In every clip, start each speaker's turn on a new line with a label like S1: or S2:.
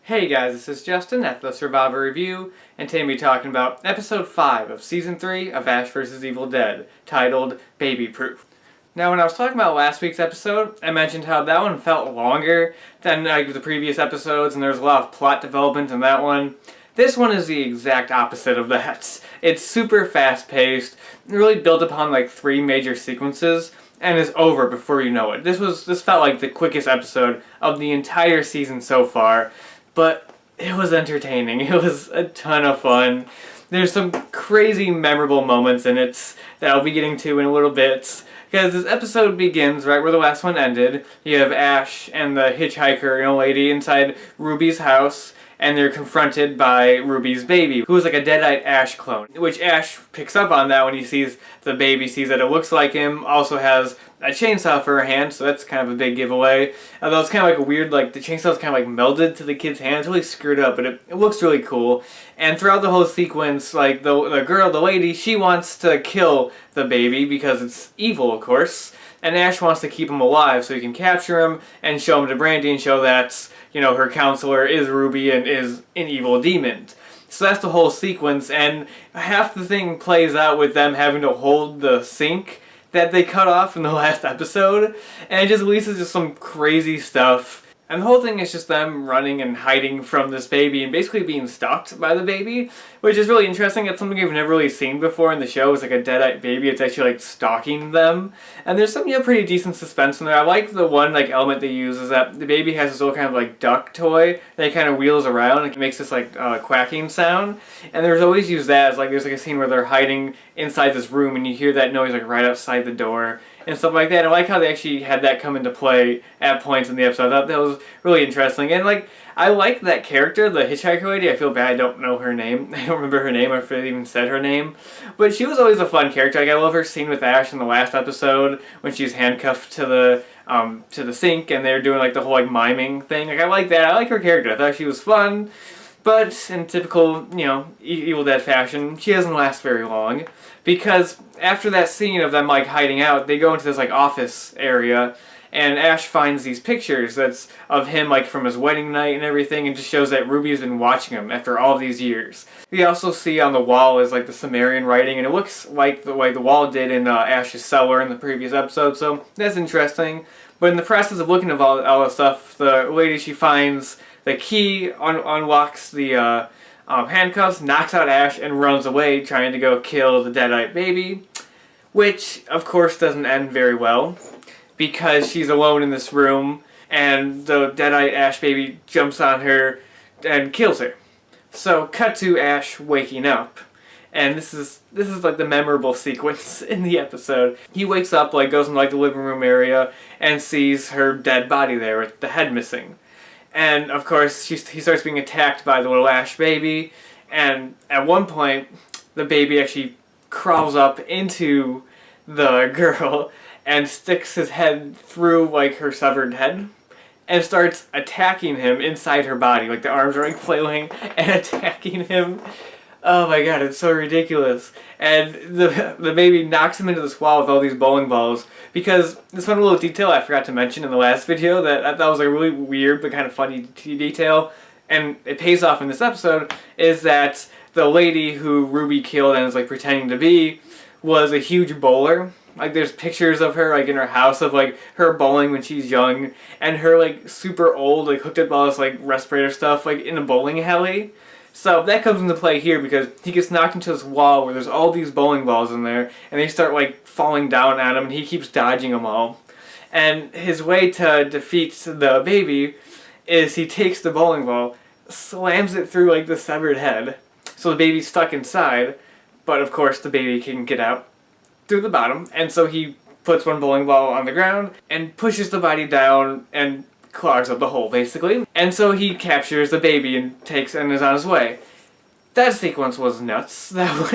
S1: Hey guys, this is Justin at The Survivor Review, and today we'll be talking about Episode 5 of Season 3 of Ash vs. Evil Dead, titled Baby Proof. Now, when I was talking about last week's episode, I mentioned how that one felt longer than the previous episodes, and there's a lot of plot development in that one. This one is the exact opposite of that. It's super fast-paced, really built upon like 3 major sequences, and is over before you know it. This felt like the quickest episode of the entire season so far. But it was entertaining. It was a ton of fun. There's some crazy memorable moments in it that I'll be getting to in a little bit. Because this episode begins right where the last one ended. You have Ash and the hitchhiker, lady inside Ruby's house. And they're confronted by Ruby's baby, who is like a Deadite Ash clone. Which Ash picks up on that when he sees the baby, sees that it looks like him, also has a chainsaw for her hand, so that's kind of a big giveaway. Although it's kind of like a weird, like the chainsaw's kind of like melded to the kid's hand. It's really screwed up, but it looks really cool. And throughout the whole sequence, like the lady, she wants to kill the baby because it's evil, of course. And Ash wants to keep him alive so he can capture him and show him to Brandy and show that, her counselor is Ruby and is an evil demon. So that's the whole sequence, and half the thing plays out with them having to hold the sink that they cut off in the last episode, and it just leads to just some crazy stuff. And the whole thing is just them running and hiding from this baby and basically being stalked by the baby, which is really interesting. It's something I've never really seen before in the show. It's like a deadite baby. It's actually like stalking them. And there's some pretty decent suspense in there. I like the one element they use is that the baby has this little kind of like duck toy that kind of wheels around and it makes this quacking sound. And there's always used that as there's a scene where they're hiding inside this room and you hear that noise right outside the door and stuff like that. I like how they actually had that come into play at points in the episode. I thought that was really interesting. And I like that character, the hitchhiker lady. I feel bad I don't know her name. I don't remember her name or if they even said her name. But she was always a fun character. I love her scene with Ash in the last episode when she's handcuffed to the sink and they're doing the whole miming thing. I like that. I like her character. I thought she was fun. But in typical, Evil Dead fashion, she doesn't last very long. Because after that scene of them hiding out, they go into this office area, and Ash finds these pictures that's of him from his wedding night and everything, and just shows that Ruby's been watching him after all these years. We also see on the wall is the Sumerian writing, and it looks like the way the wall did in Ash's cellar in the previous episode, so that's interesting. But in the process of looking at all this stuff, the lady, she finds the key, unlocks the handcuffs, knocks out Ash, and runs away trying to go kill the Deadite baby. Which, of course, doesn't end very well. Because she's alone in this room, and the Deadite Ash baby jumps on her and kills her. So, cut to Ash waking up. And this is the memorable sequence in the episode. He wakes up, goes in the living room area, and sees her dead body there with the head missing. And of course, he starts being attacked by the little Ash baby, and at one point, the baby actually crawls up into the girl and sticks his head through her severed head and starts attacking him inside her body. The arms are flailing and attacking him. Oh my god, it's so ridiculous. And the baby knocks him into this wall with all these bowling balls, because this one little detail I forgot to mention in the last video that I thought was a really weird but kind of funny detail, and it pays off in this episode, is that the lady who Ruby killed and is pretending to be was a huge bowler. There's pictures of her in her house of her bowling when she's young, and her super old hooked up all this respirator stuff in a bowling alley. So that comes into play here because he gets knocked into this wall where there's all these bowling balls in there, and they start falling down at him, and he keeps dodging them all. And his way to defeat the baby is he takes the bowling ball, slams it through the severed head, so the baby's stuck inside, but of course the baby can get out through the bottom, and so he puts one bowling ball on the ground and pushes the body down and clogs up the hole, basically. And so he captures the baby and is on his way. That sequence was nuts. I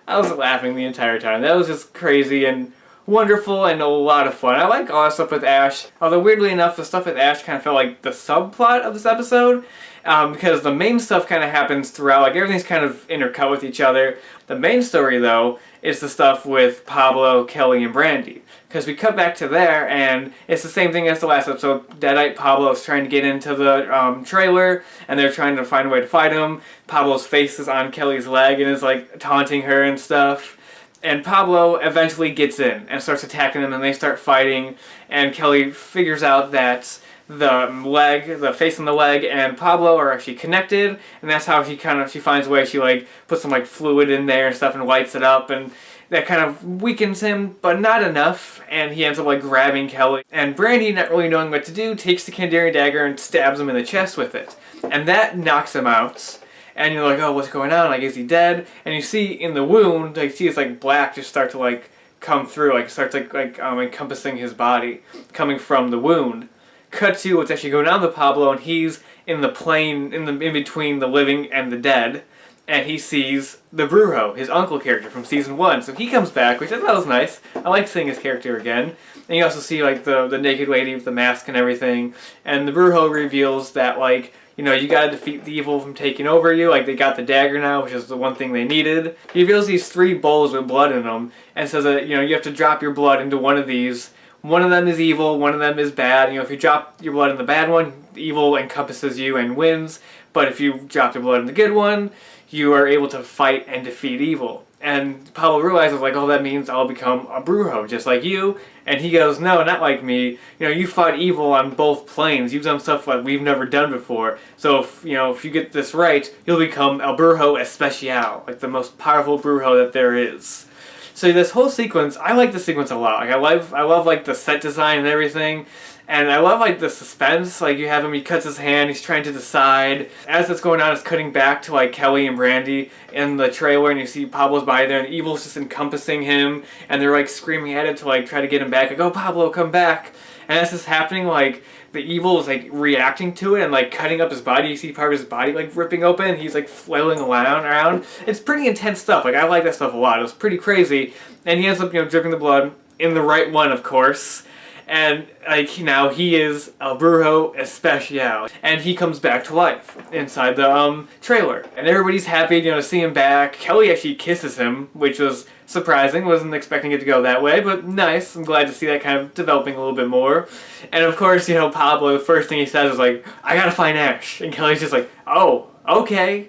S1: was laughing the entire time. That was just crazy and wonderful and a lot of fun. I like all that stuff with Ash, although weirdly enough, the stuff with Ash kind of felt like the subplot of this episode, because the main stuff kind of happens throughout, like everything's kind of intercut with each other. The main story, though, is the stuff with Pablo, Kelly, and Brandy. Because we cut back to there, and it's the same thing as the last episode. Deadite Pablo is trying to get into the trailer, and they're trying to find a way to fight him. Pablo's face is on Kelly's leg and is like taunting her and stuff. And Pablo eventually gets in and starts attacking them, and they start fighting. And Kelly figures out that the face and the leg, and Pablo are actually connected, and that's how she finds a way. She like puts some like fluid in there and stuff and lights it up, and that kind of weakens him, but not enough, and he ends up like grabbing Kelly. And Brandy, not really knowing what to do, takes the Kandarian dagger and stabs him in the chest with it. And that knocks him out. And you're like, oh, what's going on? Like, is he dead? And you see in the wound, like, you see this like black just start to like come through, like starts encompassing his body, coming from the wound. Cut to what's actually going on with Pablo, and he's in the plane in between the living and the dead. And he sees the Brujo, his uncle character from season 1. So he comes back, which I thought was nice. I like seeing his character again. And you also see like the naked lady with the mask and everything. And the Brujo reveals that like, you know, you gotta defeat the evil from taking over you. Like they got the dagger now, which is the one thing they needed. He reveals these 3 bowls with blood in them and says that, you know, you have to drop your blood into one of these. One of them is evil, one of them is bad. You know, if you drop your blood in the bad one, evil encompasses you and wins. But if you drop your blood in the good one, you are able to fight and defeat evil. And Pablo realizes, like, oh, that means I'll become a Brujo, just like you. And he goes, no, not like me. You know, you fought evil on both planes. You've done stuff like we've never done before. So, if you get this right, you'll become El Brujo Especial, like the most powerful Brujo that there is. So this whole sequence, I like the sequence a lot. Like, I love like the set design and everything. And I love like the suspense, like you have him, he cuts his hand, he's trying to decide. As that's going on, it's cutting back to like Kelly and Brandy in the trailer, and you see Pablo's body there, and the evil's just encompassing him, and they're like screaming at it to like try to get him back, like, oh Pablo, come back. And as this is happening, like the evil is like reacting to it and like cutting up his body. You see part of his body like ripping open, he's like flailing around. It's pretty intense stuff, like I like that stuff a lot. It was pretty crazy. And he ends up, dripping the blood in the right one, of course. And like now he is El Brujo Especial, and he comes back to life inside the trailer, and everybody's happy to see him back. Kelly actually kisses him, which was surprising. Wasn't expecting it to go that way, but nice. I'm glad to see that kind of developing a little bit more. And of course, Pablo, the first thing he says is like, "I gotta find Ash," and Kelly's just like, "Oh, okay."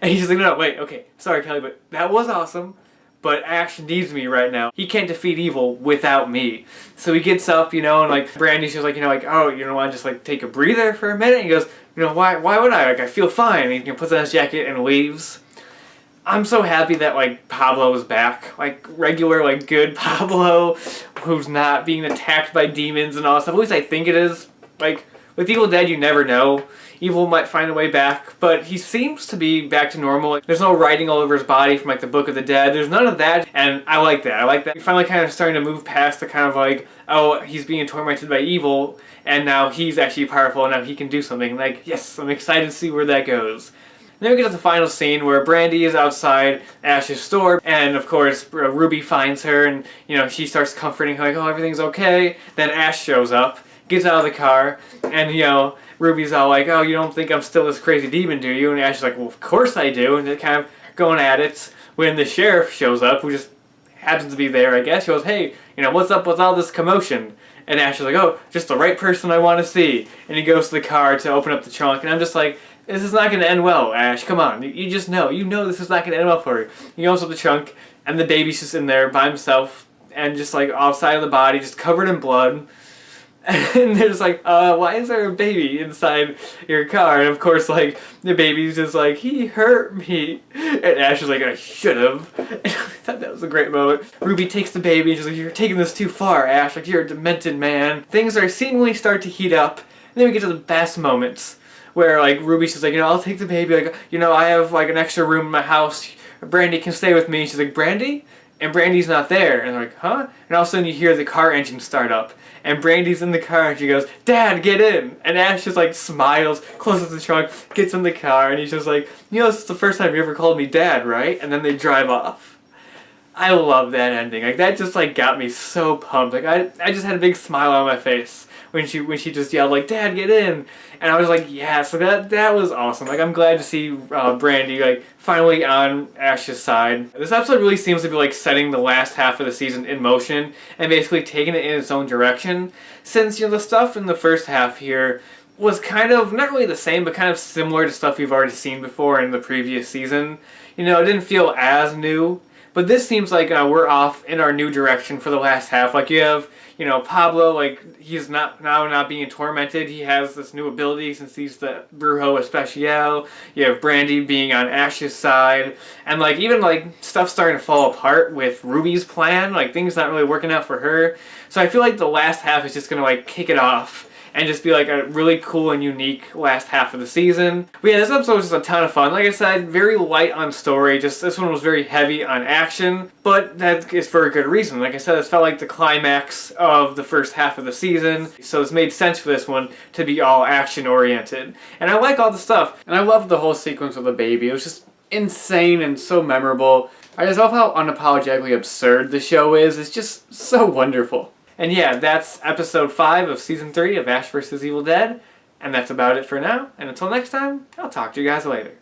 S1: And he's just like, "No, wait, okay, sorry, Kelly, but that was awesome. But Ash needs me right now. He can't defeat evil without me." So he gets up, and like Brandy's just like, oh, you don't want to just like take a breather for a minute? And he goes, why would I? Like, I feel fine. And he puts on his jacket and leaves. I'm so happy that like Pablo is back. Like regular, like good Pablo, who's not being attacked by demons and all that stuff. At least I think it is. Like with Evil Dead, you never know. Evil might find a way back, but he seems to be back to normal. Like, there's no writing all over his body from like the Book of the Dead. There's none of that, and I like that. I like that. You're finally kind of starting to move past the kind of like, oh, he's being tormented by evil, and now he's actually powerful, and now he can do something. Like, yes, I'm excited to see where that goes. And then we get to the final scene where Brandy is outside Ash's store, and of course Ruby finds her, and she starts comforting her, like, oh, everything's okay. Then Ash shows up, gets out of the car, and Ruby's all like, oh, you don't think I'm still this crazy demon, do you? And Ash is like, well, of course I do. And they're kind of going at it when the sheriff shows up, who just happens to be there, I guess. He goes, hey, what's up with all this commotion? And Ash is like, oh, just the right person I want to see. And he goes to the car to open up the trunk, and I'm just like, this is not going to end well, Ash. Come on. You just know. You know this is not going to end well for you. He opens up the trunk, and the baby's just in there by himself, and just like offside of the body, just covered in blood. And there's like, why is there a baby inside your car? And of course, like, the baby's just like, he hurt me. And Ash is like, I should have. I thought that was a great moment. Ruby takes the baby and she's like, you're taking this too far, Ash. Like, you're a demented man. Things are seemingly start to heat up. And then we get to the best moments where, like, Ruby's just like, I'll take the baby. Like, I have, like, an extra room in my house. Brandy can stay with me. And she's like, Brandy? And Brandy's not there. And they're like, huh? And all of a sudden you hear the car engine start up. And Brandy's in the car and she goes, Dad, get in! And Ash just like smiles, closes the trunk, gets in the car, and he's just like, this is the first time you ever called me Dad, right? And then they drive off. I love that ending. Like that just like got me so pumped. Like I just had a big smile on my face when she just yelled like, "Dad, get in!" And I was like, "Yeah!" So that was awesome. Like I'm glad to see Brandy like finally on Ash's side. This episode really seems to be like setting the last half of the season in motion and basically taking it in its own direction. Since the stuff in the first half here was kind of not really the same, but kind of similar to stuff we've already seen before in the previous season. It didn't feel as new. But this seems like we're off in our new direction for the last half. Like you have, Pablo, like he's not being tormented. He has this new ability since he's the Brujo Especial. You have Brandy being on Ash's side. And like even like stuff starting to fall apart with Ruby's plan. Like things not really working out for her. So I feel like the last half is just going to like kick it off and just be like a really cool and unique last half of the season. But yeah, this episode was just a ton of fun. Like I said, very light on story, just this one was very heavy on action, but that is for a good reason. Like I said, this felt like the climax of the first half of the season, so it's made sense for this one to be all action oriented. And I like all the stuff, and I love the whole sequence with the baby. It was just insane and so memorable. I just love how unapologetically absurd the show is. It's just so wonderful. And yeah, that's episode 5 of season 3 of Ash vs. Evil Dead. And that's about it for now. And until next time, I'll talk to you guys later.